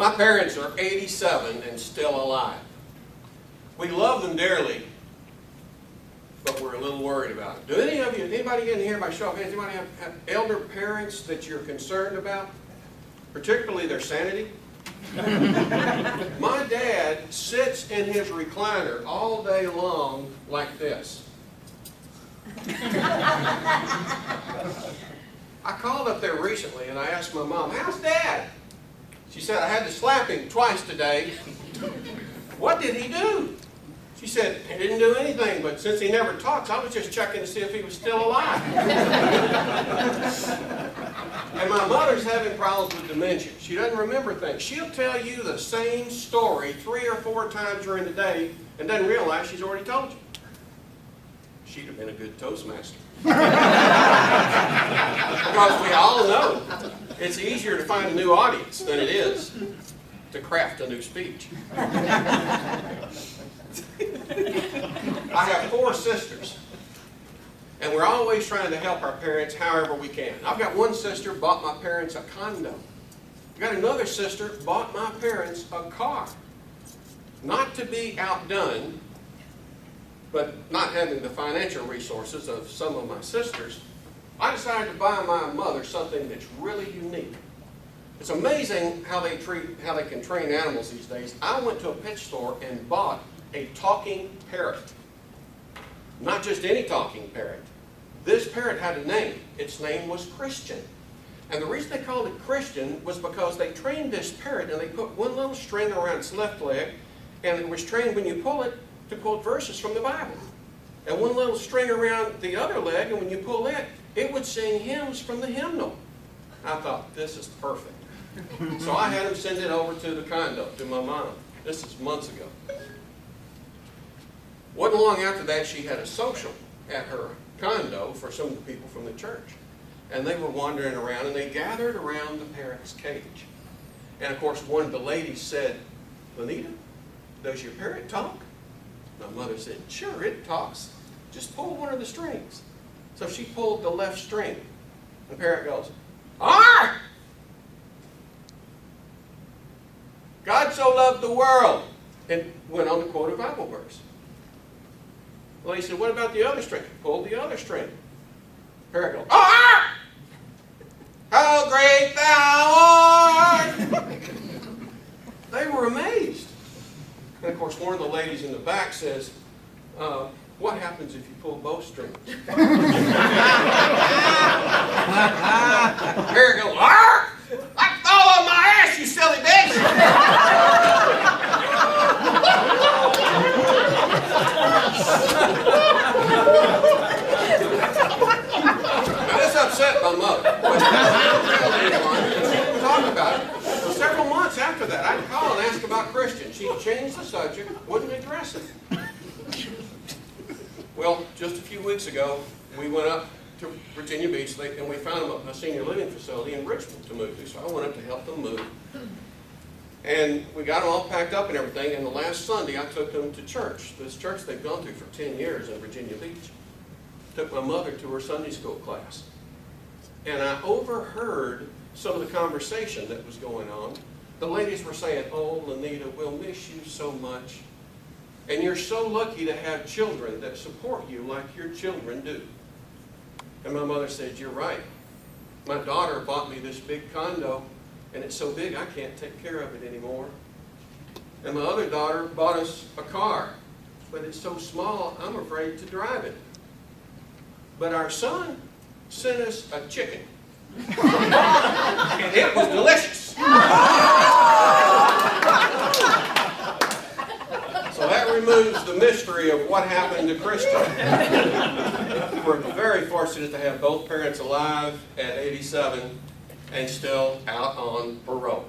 My parents are 87 and still alive. We love them dearly, but we're a little worried about it. Do anybody in here by show of hands, anybody have elder parents that you're concerned about? Particularly their sanity? My dad sits in his recliner all day long like this. I called up there recently and I asked my mom, "How's Dad?" She said, "I had to slap him twice today." "What did he do?" She said, "He didn't do anything, but since he never talks, I was just checking to see if he was still alive." And my mother's having problems with dementia. She doesn't remember things. She'll tell you the same story 3 or 4 times during the day and doesn't realize she's already told you. She'd have been a good Toastmaster. Because we all know it's easier to find a new audience than it is to craft a new speech. I have 4 sisters, and we're always trying to help our parents however we can. I've got one sister bought my parents a condo. I've got another sister bought my parents a car. Not to be outdone, but not having the financial resources of some of my sisters, I decided to buy my mother something that's really unique. It's amazing how they can train animals these days. I went to a pet store and bought a talking parrot. Not just any talking parrot. This parrot had a name. Its name was Christian. And the reason they called it Christian was because they trained this parrot and they put one little string around its left leg, and it was trained when you pull it to quote verses from the Bible. And one little string around the other leg, and when you pull it, it would sing hymns from the hymnal. I thought, this is perfect. So I had him send it over to the condo, to my mom. This is months ago. Wasn't long after that, she had a social at her condo for some of the people from the church. And they were wandering around, and they gathered around the parrot's cage. And of course, one of the ladies said, "Lenita, does your parrot talk?" My mother said, "Sure, it talks. Just pull one of the strings." So she pulled the left string. The parrot goes, "Arr! God so loved the world," and went on to quote a Bible verse. The lady said, "What about the other string?" Pulled the other string. The parrot goes, "Arr! How great thou art!" They were amazed. And of course, one of the ladies in the back says, "What happens if you pull both strings?" Parrot goes, "Arr! I fall on my ass, you silly bitch!" Now this upset my mother. Talk about it. So several months after that, I'd call and ask about Christian. She'd change the subject, wouldn't address it. Well, just a few weeks ago, we went up to Virginia Beach and we found them a senior living facility in Richmond to move to. So I went up to help them move. And we got them all packed up and everything. And the last Sunday, I took them to church. This church they've gone to for 10 years in Virginia Beach. Took my mother to her Sunday school class. And I overheard some of the conversation that was going on. The ladies were saying, "Oh, Lenita, we'll miss you so much. And you're so lucky to have children that support you like your children do." And my mother said, "You're right. My daughter bought me this big condo, and it's so big I can't take care of it anymore. And my other daughter bought us a car, but it's so small I'm afraid to drive it. But our son sent us a chicken, and it was delicious." So that removes the mystery of what happened to Christian. We're very fortunate to have both parents alive at 87 and still out on parole.